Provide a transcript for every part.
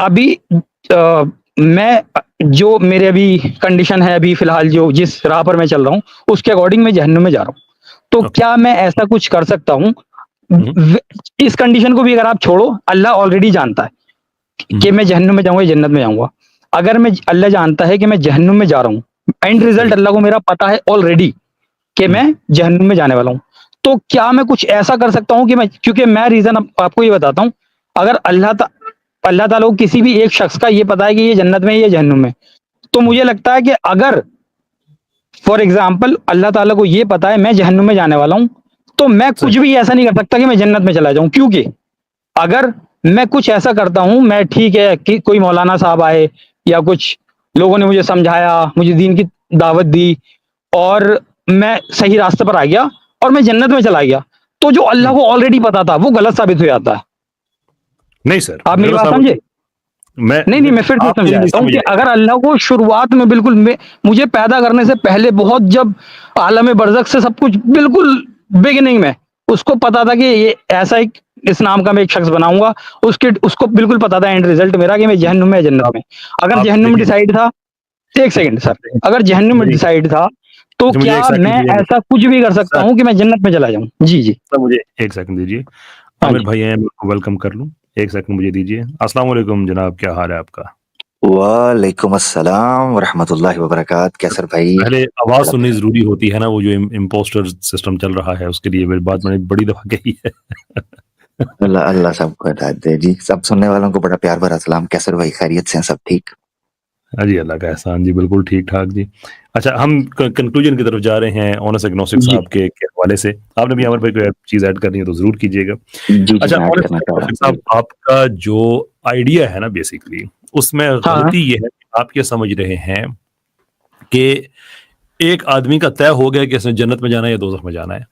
अभी मैं जो मेरे अभी कंडीशन है, अभी फ़िलहाल जो जिस राह पर मैं चल रहा हूँ, उसके अकॉर्डिंग मैं जहन्नुम में जा रहा हूँ। तो ओके। क्या मैं ऐसा कुछ कर सकता हूँ? हुँ, व इस कंडीशन को भी अगर आप छोड़ो, अल्लाह ऑलरेडी जानता है हुँ, कि मैं जहन्नुम में जाऊँगा या जन्नत में जाऊँगा। अगर मैं अल्लाह जानता है कि मैं जहन्नुम में जा रहा हूँ, एंड रिज़ल्ट जी, अल्लाह को मेरा पता है ऑलरेडी कि हुँ, मैं जहन्नुम में जाने वाला हूँ। तो क्या मैं कुछ ऐसा कर सकता हूँ कि मैं, क्योंकि मैं रीज़न अब आपको ये बताता हूँ, अगर अल्लाह ताला को किसी भी एक शख़्स का ये पता है कि ये जन्नत में है, ये जहन्नुम में, तो हुँ, मुझे लगता है कि अगर फॉर एग्ज़ाम्पल अल्लाह ताला को ये पता है मैं जहन्नुम में जाने वाला हूँ, तो मैं सही। कुछ भी ऐसा नहीं कर सकता कि मैं जन्नत में चला जाऊँ। क्योंकि अगर मैं कुछ ऐसा करता हूँ, मैं ठीक है कि कोई मौलाना साहब आए या कुछ लोगों ने मुझे समझाया, मुझे दीन की दावत दी और मैं सही रास्ते पर आ गया और मैं जन्नत में चला गया, तो जो अल्लाह हुँ, को ऑलरेडी पता था, वो गलत साबित हो जाता है। नहीं सर, आप मेरी गलत बात साबित समझे? नहीं, नहीं, मैं मैं फिर से आप मेरी नहीं समझाता हूँ कि समझ रहे अगर हैं। अल्लाह को शुरुआत में बिल्कुल में मुझे पैदा करने से पहले बहुत जब आलम बरज़ख से सब कुछ बिल्कुल बिगिनिंग में, उसको पता था कि ये ऐसा एक इस नाम का मैं एक शख़्स बनाऊँगा, उसको बिल्कुल पता था एंड रिज़ल्ट मेरा कि मैं जहन्नुम में या जन्नत आप में। अगर आप जहन्नुम में देखिए डिसाइड था, 1 सेकंड सर, अगर जहन्नुम में मेरी डिसाइड था, तो अच्छा मुझे 1 क्या सेकंड मैं दीजिए ऐसा कुछ भी कर सकता सर, हूँ कि मैं जन्नत में चला जाऊँ? जी, जी। सर मुझे 1 सेकंड दीजिए। हाँ आमिर जी। भाई हैं, मैं उनको वेलकम कर लूँ। 1 सेकंड मुझे दीजिए। अस्सलाम वालेकुम जनाब, क्या हाल है आपका? वालेकुम अस्सलाम वरहमतुल्लाहि वबरकात। कैसर भाई? पहले आवाज़ बड़ा सुननी प्यारा। ज़रूरी होती है ना, वो जो इम्पोस्टर सिस्टम चल रहा है, उसके लिए मेरी बात मैंने बड़ी दफ़ा कही है। अल्लाह अल्लाह सबको हिदायत दे जी। सब सुनने वालों को बड़ा प्यार भरा सलाम। कैसर भाई खैरियत से हैं? सब ठीक? हाँ जी, अल्लाह का एहसान जी, बिल्कुल ठीक-ठाक जी। अच्छा हम कंक्लूजन की तरफ जा रहे हैं ऑनेस्ट एग्नोस्टिक जी। साहब के हवाले से। आपने भी आमिर भाई कोई चीज़ ऐड करनी है तो ज़रूर कीजिएगा। जी, जी, अच्छा मैं ऐड ऑनेस्ट करना चाह रहा एग्नोस्टिक हूँ। साहब आपका जो आइडिया है ना बेसिकली, उसमें हाँ, हाँ। गलती ये है कि आप ये समझ रहे हैं कि एक आदमी का तय हो गया कि इसने जन्नत में जाना है या दोज़ख में जाना है।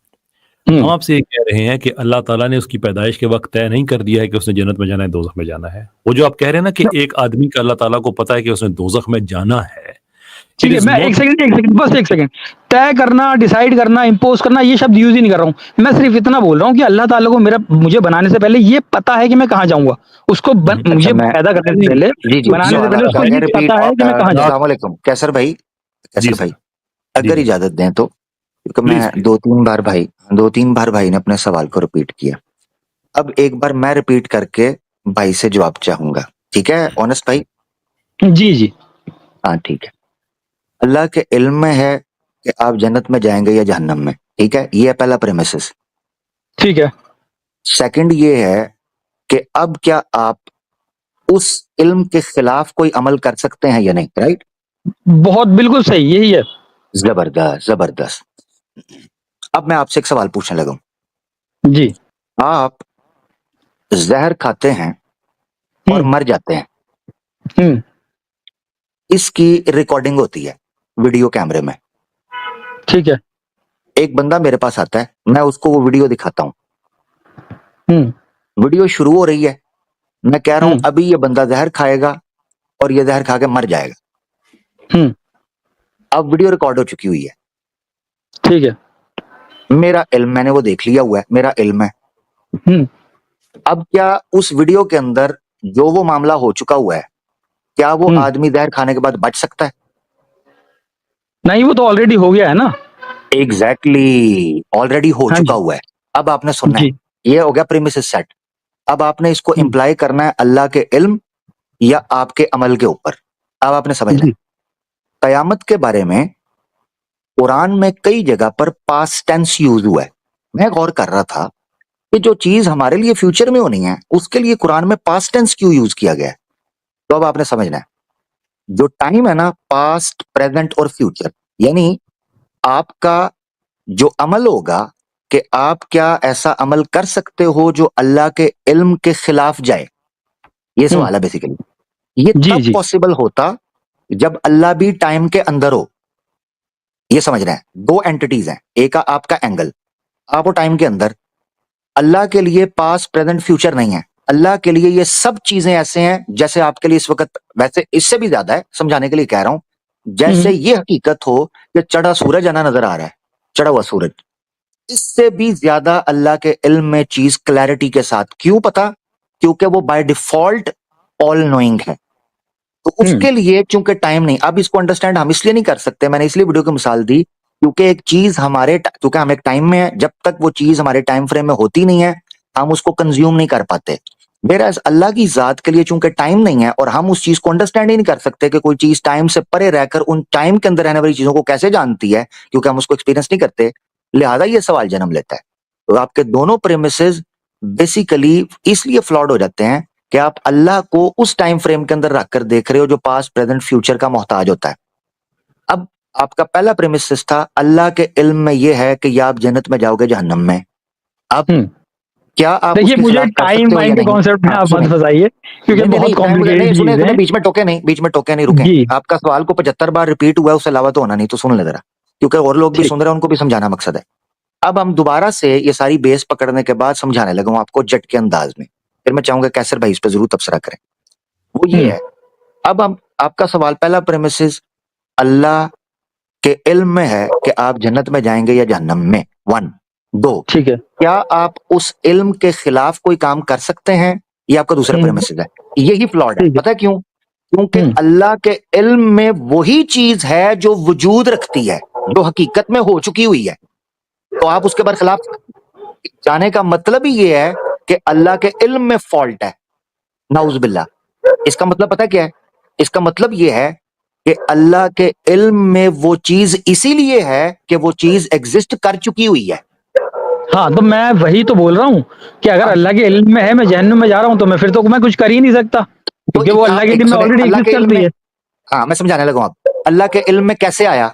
हम हुँ। आपसे ये कह रहे हैं कि अल्लाह ताला ने उसकी पैदाइश के वक़्त तय नहीं कर दिया है कि उसने जन्नत में जाना है, दोज़ख में जाना है। वो जो आप कह रहे हैं ना कि एक आदमी का अल्लाह ताला को पता है कि उसने दोज़ख में जाना है, इट ठीक है, इज़ मैं नॉट 1 सेकंड, बस 1 सेकंड। तय करना, डिसाइड करना, इम्पोज़ करना ये शब्द यूज़ ही नहीं कर रहा हूँ। मैं सिर्फ़ इतना बोल रहा हूँ कि अल्लाह ताला को मुझे बनाने से पहले ये पता है कि मैं कहाँ जाऊँगा। उसको हुँ, अच्छा मुझे मैं पैदा करने से नहीं, पहले, जी, जी, ये बनाने से सवाल पहले आपका उसको आ आप गया ये रिपीट। पता है कि मैं कहाँ आप अस्सलाम जाऊँगा। वालेकुम। कैसर भाई, जी कैसर सर, भाई, जी, अगर जी। इजाज़त दें तो, क्योंकि प्लीज़, मैं प्लीज़। 2-3 बार भाई ने अपने सवाल को रिपीट किया। अब एक बार मैं रिपीट करके भाई से जवाब चाहूँगा। ठीक है ऑनेस्ट भाई? जी, जी। हाँ, ठीक है। अल्लाह के इल्म में है कि आप जन्नत में जाएँगे या जहन्नम में, ठीक है? ये है पहला प्रेमिसेस। ठीक है। सेकंड ये है कि अब क्या आप उस इल्म के खिलाफ कोई अमल कर सकते हैं या नहीं, राइट? बहुत बिल्कुल सही, यही है। ज़बरदस्त, ज़बरदस्त। अब मैं आपसे एक सवाल पूछने लगा हूँ। जी। आप ज़हर खाते हैं और हुँ, मर जाते हैं। हुँ। इसकी रिकॉर्डिंग होती है वीडियो कैमरे में। ठीक है। एक बंदा मेरे पास आता है, मैं उसको वो वीडियो दिखाता हूँ। हुँ, वीडियो शुरू हो रही है, मैं कह रहा हूँ हुँ, अभी ये बंदा ज़हर खाएगा और ये ज़हर खा के मर जाएगा। हुँ। अब वीडियो रिकॉर्ड हो चुकी हुई है। ठीक है। मेरा इल्म, मैंने वो देख लिया हुआ है, मेरा इल्म है। हुँ, अब क्या उस वीडियो के अंदर जो वो मामला हो चुका हुआ है, क्या वो हुँ। आदमी ज़हर खाने के बाद बच सकता है? नहीं, वो तो ऑलरेडी हो गया है ना। एग्ज़ैक्टली, ऑलरेडी हो हाँ चुका जी। हुआ है। अब आपने सुनना है, जी, ये हो गया प्रीमिसेस सेट। अब आपने इसको हुँ, इम्प्लाई करना है अल्लाह के इल्म या आपके अमल के ऊपर। अब आपने समझना है। जी, कयामत के बारे में कुरान में कई जगह पर पास्ट टेंस यूज़ हुआ है। मैं गौर कर रहा था कि जो चीज़ हमारे लिए फ्यूचर में होनी है, उसके लिए कुरान में पास्ट टेंस क्यों यूज़ किया गया है? तो अब आपने समझना है। जो टाइम है ना, पास्ट, प्रेजेंट और फ्यूचर, यानी आपका जो अमल होगा कि आप क्या ऐसा अमल कर सकते हो जो अल्लाह के इल्म के खिलाफ जाए? ये हुँ। सवाल है बेसिकली। ये जी, तब जी। पॉसिबल होता जब अल्लाह भी टाइम के अंदर हो। ये समझना है। 2 एंटिटीज़ हैं। एक है आपका एंगल, आप हो टाइम के अंदर। अल्लाह के लिए पास्ट, प्रेजेंट, फ्यूचर नहीं है। अल्लाह के लिए ये सब चीज़ें ऐसे हैं जैसे आपके लिए इस वक़्त, वैसे इससे भी ज़्यादा है, समझाने के लिए कह रहा हूँ। हुँ, जैसे हुँ। ये हकीकत हो कि चढ़ा सूरज आना नज़र आ रहा है, चढ़ा हुआ सूरज। इससे भी ज़्यादा अल्लाह के इल्म में चीज़ क्लैरिटी के साथ क्यों पता? क्योंकि वो बाय डिफ़ॉल्ट ऑल नोइंग है। तो उसके लिए चूंकि टाइम नहीं, अब इसको अंडरस्टैंड हम इसलिए नहीं कर सकते, मैंने इसलिए वीडियो की मिसाल दी क्योंकि एक चीज क्योंकि हम एक टाइम में है, जब तक वो चीज हमारे टाइम फ्रेम में होती नहीं है हम उसको कंज्यूम नहीं कर पाते। मेरा अल्लाह की जात के लिए चूंकि टाइम नहीं है और हम उस चीज को अंडरस्टैंड ही नहीं कर सकते कि कोई चीज टाइम से परे रहकर उन टाइम के अंदर रहने वाली चीजों को कैसे जानती है, क्योंकि हम उसको एक्सपीरियंस नहीं करते, लिहाजा ये सवाल जन्म लेता है। तो आपके दोनों प्रेमिसेस बेसिकली इसलिए फ्लॉड हो जाते हैं कि आप अल्लाह को उस टाइम फ्रेम के अंदर रखकर देख रहे हो जो पास्ट प्रेजेंट फ्यूचर का मोहताज होता है। अब आपका पहला प्रेमिस था अल्लाह के इल्म में यह है कि या आप जन्नत में जाओगे जहन्नम में। अब क्या आप देखिए, उसके मुझे खिलाफ कर टाइम सकते हो या वाइम के नहीं? कॉन्सेप्ट में हाँ, आप मत सुने फंसाइए क्योंकि नहीं बहुत नहीं कॉम्प्लिकेटेड नहीं, सुने चीज सुने है। बीच में टोके नहीं रुके। जी आपका सवाल को 75 बार रिपीट हुआ है, उससे अलावा तो होना नहीं, तो सुन ले जरा, क्योंकि और लोग भी ठीक। सुन रहे हैं, उनको भी समझाना मकसद है। अब हम दोबारा से ये सारी बेस पकड़ने के बाद समझाने लगा हूं आपको जट के अंदाज में, फिर मैं चाहूंगा कैसर भाई इस पे जरूर तबसरा करें। वो ये है, अब हम आपका सवाल पहला प्रेमिस अल्लाह के इल्म में है कि आप जन्नत में जाएंगे या जहन्नम में, 1। 2, ठीक है। क्या आप उस इल्म के खिलाफ कोई काम कर सकते हैं, ये आपका दूसरा प्रेमिस है। यही फ्लॉड है, ठीक है। पता है क्यों? क्योंकि अल्लाह के इल्म में वही चीज है जो वजूद रखती है, जो हकीकत में हो चुकी हुई है, तो आप उसके बरखिलाफ जाने का मतलब ही ये है कि अल्लाह के इल्म में फॉल्ट है, नाउज़ इसका मतलब पता क्या है? इसका मतलब ये है कि अल्लाह के इल्म में वो चीज इसीलिए है कि वो चीज एग्जिस्ट कर चुकी हुई है। हाँ, तो मैं वही तो बोल रहा हूँ कि अगर अल्लाह के इल्म में है मैं जहन्नुम में जा रहा हूँ तो फिर तो मैं कुछ कर ही नहीं सकता क्योंकि वो अल्लाह के इल्म में ऑलरेडी अल्लाह एग्जिस्ट के इल्म करती में, है। हाँ मैं समझाने लगा हूं, आप अल्लाह के इल्म में कैसे आया?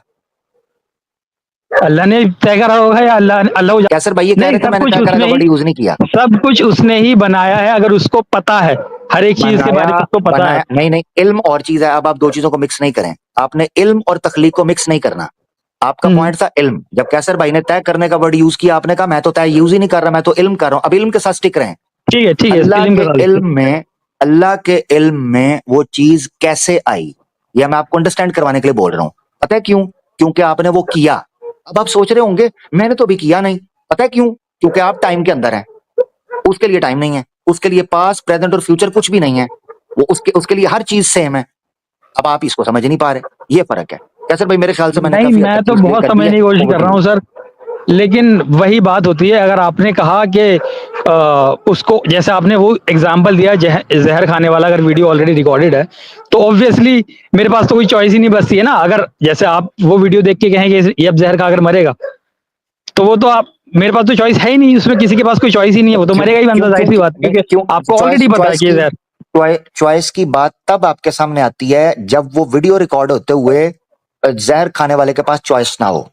अल्लाह ने तय करा होगा या अल्लाह कैसर भाई ये कह नहीं, रहे थे मैंने तय करा का वर्ड यूज नहीं किया। सब कुछ उसने ही बनाया है अगर उसको पता है, हर एक चीज के बारे में उसको पता है। नहीं, इल्म और चीज है। अब आप दो चीजों को मिक्स नहीं करें, आपने इल्म और तखलीक को मिक्स नहीं करना। आपका पॉइंट था इल्म, जब कैसर भाई ने तय करने का वर्ड यूज किया आपने कहा मैं तो तय यूज ही नहीं कर रहा, मैं तो इल्म कर रहा हूं। अब इल्म के साथ स्टिक रहे। ठीक है, ठीक है। अल्लाह के इल्म में वो चीज कैसे आई, यह मैं आपको अंडरस्टैंड करवाने के लिए बोल रहा हूं। पता है क्यों? क्योंकि आपने वो किया। अब आप सोच रहे होंगे मैंने तो अभी किया नहीं, पता है क्यों? क्योंकि आप टाइम के अंदर हैं, उसके लिए टाइम नहीं है, उसके लिए पास्ट प्रेजेंट और फ्यूचर कुछ भी नहीं है, वो उसके लिए हर चीज सेम है। अब आप इसको समझ नहीं पा रहे, ये फर्क है। कैसर भाई मेरे ख्याल से मैंने नहीं, काफी हद मैं तक तो चीज क्लियर बहुत कर दी समझने है। की कोशिश Over कर to रहा you। हूँ सर, लेकिन वही बात होती है अगर आपने कहा कि उसको जैसे आपने वो एग्जाम्पल दिया जहर खाने वाला, अगर वीडियो ऑलरेडी रिकॉर्डेड है तो ऑब्वियसली मेरे पास तो कोई चॉइस ही नहीं बचती है ना। अगर जैसे आप वो वीडियो देख के कहें कि ये अब जहर खाकर मरेगा तो वो तो आप, मेरे पास तो चॉइस है ही नहीं, उसमें किसी के पास कोई चॉइस ही नहीं है, वो तो मरेगा ही बंदा, जाहिर सी बात है, क्योंकि आपको ऑलरेडी पता है कि जहर। चॉइस की बात तब आपके सामने आती है जब वो वीडियो रिकॉर्ड होते हुए जहर खाने वाले के पास चॉइस ना हो।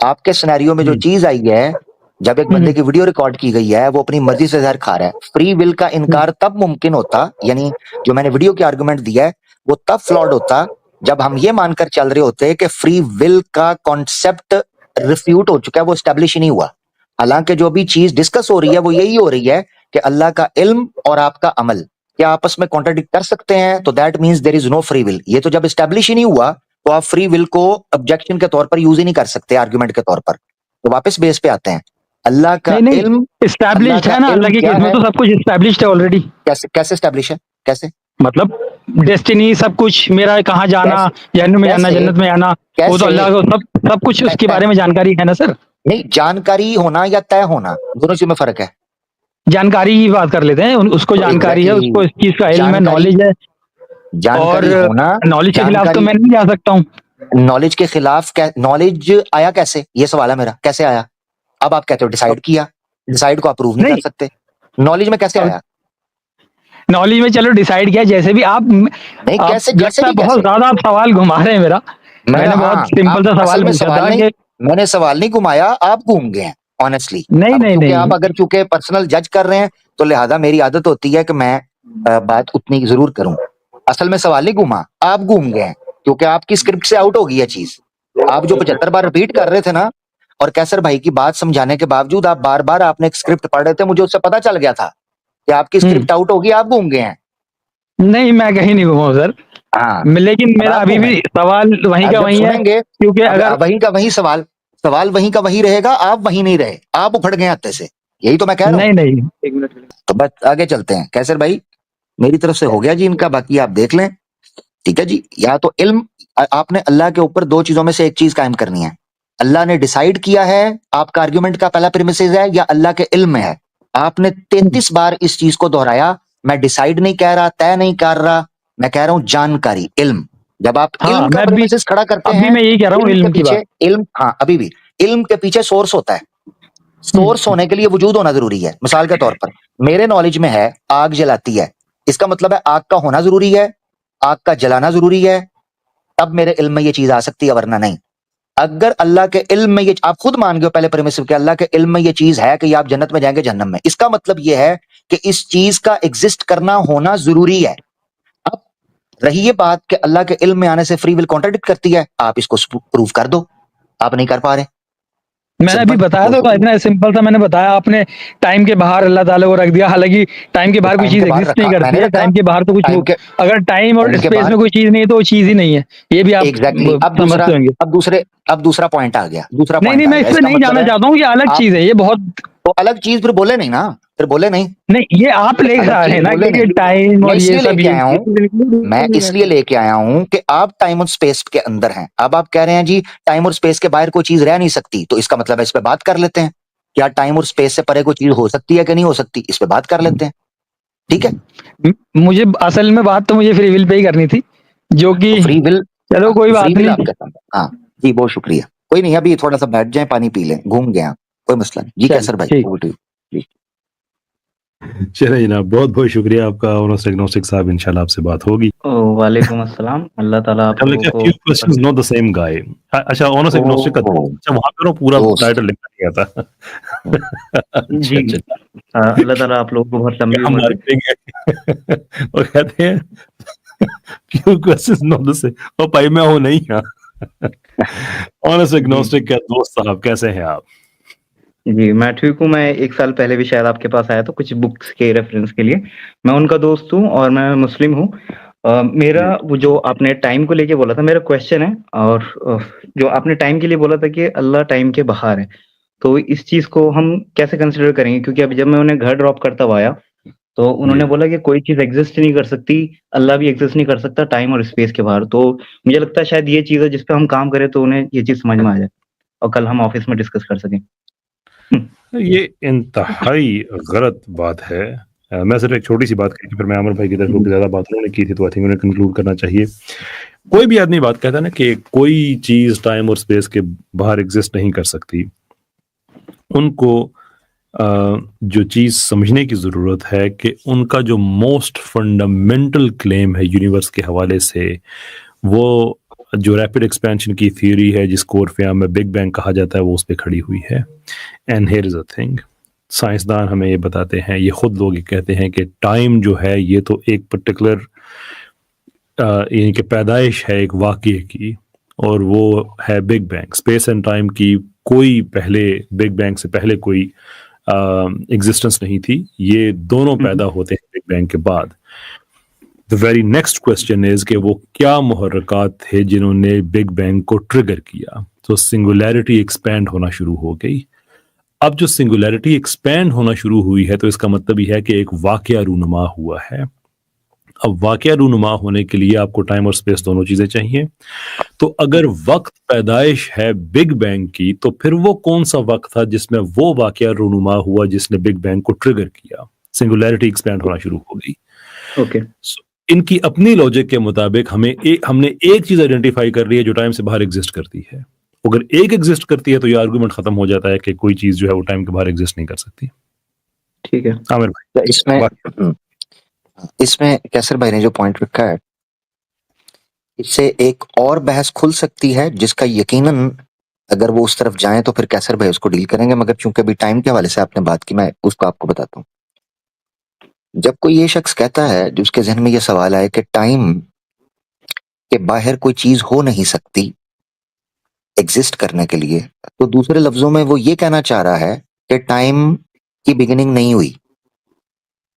आपके सिनेरियो में जो चीज आई है, जब एक बंदे की वीडियो रिकॉर्ड की गई है वो अपनी मर्जी से जहर खा रहा है, फ्री विल का इनकार तब मुमकिन होता, यानी जो मैंने वीडियो के आर्गुमेंट दिया है वो तब फ्लॉड होता जब हम ये मानकर चल रहे होते कि फ्री विल का कॉन्सेप्ट रिफ्यूट हो चुका है, वो स्टैब्लिश ही नहीं हुआ। हालांकि जो भी चीज डिस्कस हो रही है वो यही हो रही है कि अल्लाह का इल्म और आपका अमल क्या आपस में कॉन्ट्राडिक्ट कर सकते हैं, तो that means there is no free will. ये तो जब स्टैब्लिश ही नहीं हुआ तो आप फ्री विल को ऑब्जेक्शन के तौर पर यूज ही नहीं कर सकते, आर्गुमेंट के तौर पर। तो वापस बेस पे आते हैं, अल्लाह का इल्म एस्टैब्लिश्ड है ना, अल्लाह के केस में तो सब कुछ एस्टैब्लिश्ड है ऑलरेडी। कैसे एस्टैब्लिश है? कैसे मतलब डेस्टिनी सब कुछ, मेरा कहाँ जाना, जहन्नुम में जाना, जन्नत में जाना, वो तो अल्लाह को सब कुछ उसके बारे में जानकारी है ना सर। नहीं, जानकारी होना या तय होना, दोनों चीज में फर्क है। जानकारी की बात कर लेते हैं, उसको जानकारी है, उसको इस चीज का इल्म है, नॉलेज है, जानकारी होना, नॉलेज के खिलाफ तो मैं नहीं जा सकता हूँ। नॉलेज के खिलाफ नॉलेज आया कैसे, ये सवाल है मेरा, कैसे आया? अब आप कहते हो डिसाइड किया, डिसाइड को आप प्रूव नहीं कर सकते, नॉलेज में कैसे आया? नॉलेज में चलो डिसाइड किया, जैसे भी आप नहीं, कैसे बहुत ज्यादा आप सवाल घुमा रहे हैं मेरा। मैंने बहुत सिंपल सा सवाल पूछा था कि मैंने सवाल नहीं घुमाया, आप घूम गए हैं ऑनेस्टली। नहीं, आप अगर चूंकि पर्सनल जज कर रहे हैं तो लिहाजा मेरी आदत होती है कि मैं बात उतनी जरूर करूं। असल में सवाल नहीं घुमा, आप घूम गए हैं क्योंकि आपकी स्क्रिप्ट से आउट हो गई है चीज। आप जो 75 बार रिपीट कर रहे थे ना, और कैसर भाई की बात समझाने के बावजूद आप बार बार आपने एक स्क्रिप्ट पढ़ रहे थे, मुझे उससे पता चल गया था कि आपकी स्क्रिप्ट आउट होगी, आप घूम गए हैं। नहीं, मैं कहीं नहीं घूमा सर। हाँ, लेकिन मेरा अभी भी सवाल वहीं का वहीं है, क्योंकि अगर वहीं का वहीं सवाल वहीं का वहीं रहेगा, आप वहीं नहीं रहे, आप उखड़ गए हत्ते से, यही तो मैं कह रहा हूँ। नहीं, एक मिनट तो बस आगे चलते हैं कैसर भाई। मेरी तरफ से हो गया जी इनका, बाकी आप देख लें। ठीक है जी। या तो इल्म, आपने अल्लाह के ऊपर दो चीजों में से एक चीज कायम करनी है। अल्लाह ने डिसाइड किया है, आपका आर्ग्यूमेंट का पहला प्रीमिसेस है, या अल्लाह के इल्म में है। आपने 33 बार इस चीज को दोहराया। मैं डिसाइड नहीं कह रहा, तय नहीं कर रहा, मैं कह रहा हूं जानकारी, इल्म। जब आप हाँ इल्म का मैं भी प्रीमिसेस खड़ा करते अभी हैं, मैं यही कह रहा हूँ इल्म के इल्म की पीछे बात। इल्म, हाँ अभी भी इल्म के पीछे सोर्स होता है। सोर्स होने के लिए वजूद होना जरूरी है। मिसाल के तौर पर मेरे नॉलेज में है आग जलाती है, इसका मतलब है आग का होना जरूरी है, आग का जलाना जरूरी है, तब मेरे इल्म में ये चीज आ सकती है, वरना नहीं। अगर अल्लाह के इल्म में ये, आप खुद मान गए हो पहले प्रीमिस के, अल्लाह के इल्म में ये चीज है कि आप जन्नत में जाएंगे जहन्नम में, इसका मतलब ये है कि इस चीज का एग्जिस्ट करना होना जरूरी है। अब रही ये बात कि अल्लाह के इल्म में आने से फ्री विल कॉन्ट्रडिक्ट करती है, आप इसको प्रूव कर दो। आप नहीं कर पा रहे। मैंने अभी सिंपल। बताया बहुत तो शुक्रिया। इतना सिंपल सा मैंने बताया, आपने टाइम के बाहर अल्लाह ताला को रख दिया, हालांकि टाइम के तो बाहर कोई टाइम चीज के बाहर एग्जिस्ट नहीं रखा, मैंने करती है, रखा। टाइम के बाहर तो कुछ टाइम के अगर टाइम और टाइम के स्पेस बाहर में कोई चीज नहीं है तो वो चीज ही नहीं है, ये भी आप एग्जैक्टली अब दूसरा, समझते होंगे। अब दूसरा पॉइंट आ गया, दूसरा नहीं नहीं, पॉइंट आ मैं गया। इस पे इसका नहीं मतलब जाना है चाहता हूँ, ये अलग आप चीज है, ये बहुत। तो अलग चीज फिर बोले नहीं ना, फिर बोले नहीं, नहीं ये आप फिर लेकर अलग आ रहे चीज हैं ना बोले कि नहीं। टाइम मैं और ये इसलिए सब लेके ये आया हूं, मैं इसलिए लेके आया हूं कि आप टाइम और स्पेस के अंदर हैं। अब आप कह रहे हैं जी टाइम और स्पेस के बाहर कोई चीज रह नहीं सकती, तो इसका मतलब है इस पे बात कर लेते हैं, क्या टाइम और स्पेस से परे कोई चीज हो सकती है कि नहीं हो सकती, इस पे बात कर लेते हैं। ठीक है। मुझे असल में बात तो मुझे फ्री विल पे ही करनी थी, जो कि तो फ्री विल, चलो कोई फ्री बात विल नहीं। आपके सामने। हाँ जी, बहुत शुक्रिया। कोई नहीं, अभी थोड़ा सा बैठ जाए, पानी पी लें, घूम गए आप, कोई मसला नहीं जी। चल कैसर भाई, ठीक। over to you, please। चले जनाब, बहुत बहुत शुक्रिया आपका। ऑनर्स एग्नोस्टिक साहब, इंशाल्लाह आपसे बात होगी। वालेकुम अस्सलाम। अल्लाह ताला आप अच्छा, लोगों लेकिन को few questions not the same guy. अच्छा, ऑनर्स एग्नोस्टिक का ओह, अच्छा, वहां पे ना पूरा दोस्त। टाइटल लिखा नहीं आता। जी अच्छा अच्छा, अल्लाह ताला आप लोगों को बहुत लंबी क्या उम्र दे। मार्केटिंग है। और कहते हैं few questions not the same. और भाई मैं हूं नहीं। ऑनर्स जी एग्नोस्टिक का दोस्त साहब, कैसे हैं आप? जी मैं ठीक हूँ। मैं 1 साल पहले भी शायद आपके पास आया था कुछ बुक्स के रेफरेंस के लिए। मैं उनका दोस्त हूँ और मैं मुस्लिम हूँ। मेरा वो जो आपने टाइम को लेके बोला था, मेरा क्वेश्चन है, और जो आपने टाइम के लिए बोला था कि अल्लाह टाइम के बाहर है, तो इस चीज़ को हम कैसे कंसीडर करेंगे? क्योंकि अभी जब मैं उन्हें घर ड्रॉप करता हुआ आया, तो उन्होंने जी, बोला कि कोई चीज़ एग्ज़िस्ट नहीं कर सकती, अल्लाह भी एग्ज़िस्ट नहीं कर सकता टाइम और स्पेस के बाहर। तो मुझे लगता है शायद ये चीज़ है जिस पे हम काम करें तो उन्हें ये चीज़ समझ में आ जाए और कल हम ऑफ़िस में डिस्कस कर सकें। ये इंतहाई गलत बात है। मैं सिर्फ एक छोटी सी बात कही, फिर मैं अमर भाई की तरफ, क्योंकि ज्यादा बात उन्होंने की थी तो आई थिंक उन्हें कंक्लूड करना चाहिए। कोई भी आदमी बात कहता है ना कि कोई चीज टाइम और स्पेस के बाहर एग्जिस्ट नहीं कर सकती, उनको जो चीज समझने की जरूरत है कि उनका जो मोस्ट फंडामेंटल क्लेम है यूनिवर्स के हवाले से, वो जो रैपिड एक्सपेंशन की थ्योरी है, जिसको उर्फिया में बिग बैंग कहा जाता है, वो उस पर खड़ी हुई है। And here is a thing, साइंसदान हमें ये बताते हैं, ये खुद लोग ये कहते हैं कि टाइम जो है ये तो एक पर्टिकुलर यानी कि पैदाइश है एक वाक़ये की, और वो है big bang. Space and time की कोई पहले, बिग बैंग से पहले कोई एग्जिस्टेंस नहीं थी, ये दोनों पैदा होते हैं बिग बैंग के बाद। The very next question is कि वो क्या मुहर्रकात थे जिन्होंने बिग बैंग को ट्रिगर किया। तो सिंगुलैरिटी एक्सपैंड होना शुरू हो गई। अब जो सिंगुलैरिटी एक्सपैंड होना शुरू हुई है, तो इसका मतलब यह है कि एक वाकया रूनुमा हुआ है। अब वाकया रूनुमा होने के लिए आपको टाइम और स्पेस दोनों चीजें चाहिए। तो अगर वक्त पैदाइश है बिग बैंग की, तो फिर वो कौन सा वक्त था जिसमें वो वाकया रूनुमा हुआ जिसने बिग बैंग को ट्रिगर किया? सिंगुलैरिटी एक्सपैंड होना शुरू हो गई। ओके। इनकी अपनी लॉजिक के मुताबिक हमने एक चीज आइडेंटिफाई कर ली है जो टाइम से बाहर एग्जिस्ट करती है। अगर एक एग्जिस्ट करती है तो ये आर्गुमेंट खत्म हो जाता है कि कोई चीज जो है वो टाइम के बाहर एग्जिस्ट नहीं कर सकती। ठीक है। आमिर तो भाई, इसमें इसमें कैसर भाई ने जो पॉइंट रखा है, इससे एक और बहस खुल सकती है, जिसका यकीनन अगर वो उस तरफ जाएं तो फिर कैसर भाई उसको डील करेंगे, मगर चूंकि अभी टाइम के हवाले से आपने बात की, मैं उसको आपको बताता हूँ। जब कोई ये शख्स कहता है, जिसके जहन में ये सवाल आए कि टाइम के बाहर कोई चीज हो नहीं सकती एग्जिस्ट करने के लिए, तो दूसरे लफ्जों में वो ये कहना चाह रहा है कि टाइम की बिगिनिंग नहीं हुई,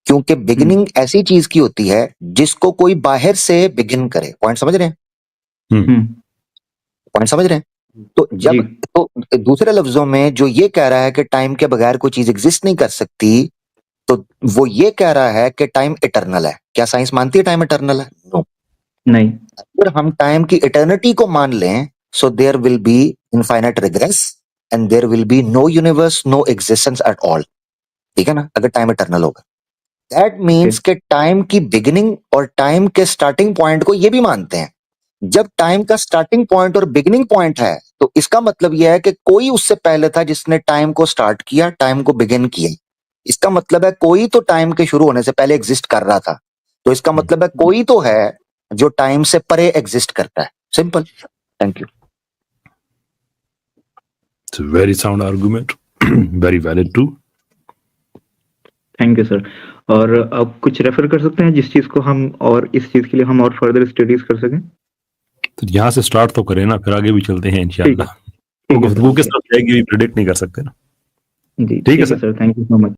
क्योंकि बिगिनिंग ऐसी चीज की होती है जिसको कोई बाहर से बिगिन करे। पॉइंट समझ रहे हैं? पॉइंट समझ रहे हैं? तो जी। जब, तो दूसरे लफ्जों में जो ये कह रहा है कि टाइम के बगैर कोई चीज एग्जिस्ट नहीं कर सकती, तो वो ये कह रहा है कि टाइम इटर्नल है। क्या साइंस मानती है टाइम इटर्नल है? नो। नहीं। अगर हम टाइम की इटर्निटी को मान लें, so there will be infinite regress and there will be no universe, no existence at all. ठीक है ना, अगर टाइम इटर्नल होगा। दैट मीन्स के टाइम की बिगिनिंग और टाइम के स्टार्टिंग पॉइंट को ये भी मानते हैं। जब टाइम का स्टार्टिंग पॉइंट और बिगिनिंग पॉइंट है, तो इसका मतलब यह है कि कोई उससे पहले था जिसने टाइम को स्टार्ट किया, टाइम को बिगिन किया। इसका मतलब है कोई तो टाइम के शुरू होने से पहले एग्जिस्ट कर रहा था। तो इसका मतलब है कोई तो है जो टाइम से परे एग्जिस्ट करता है। Simple. Thank you. It's a very sound argument, very valid too. Thank you sir. और आप कुछ रेफर कर सकते हैं जिस चीज को हम और इस चीज के लिए हम और फर्दर स्टडीज कर सकें? तो यहाँ से स्टार्ट तो करें ना, फिर आगे भी चलते हैं इंशाल्लाह। ठीक है वो किस तरफ जाएगी प्रिडिक्ट नहीं कर सकते ना। जी, ठीक है sir. Sir. Thank you so much.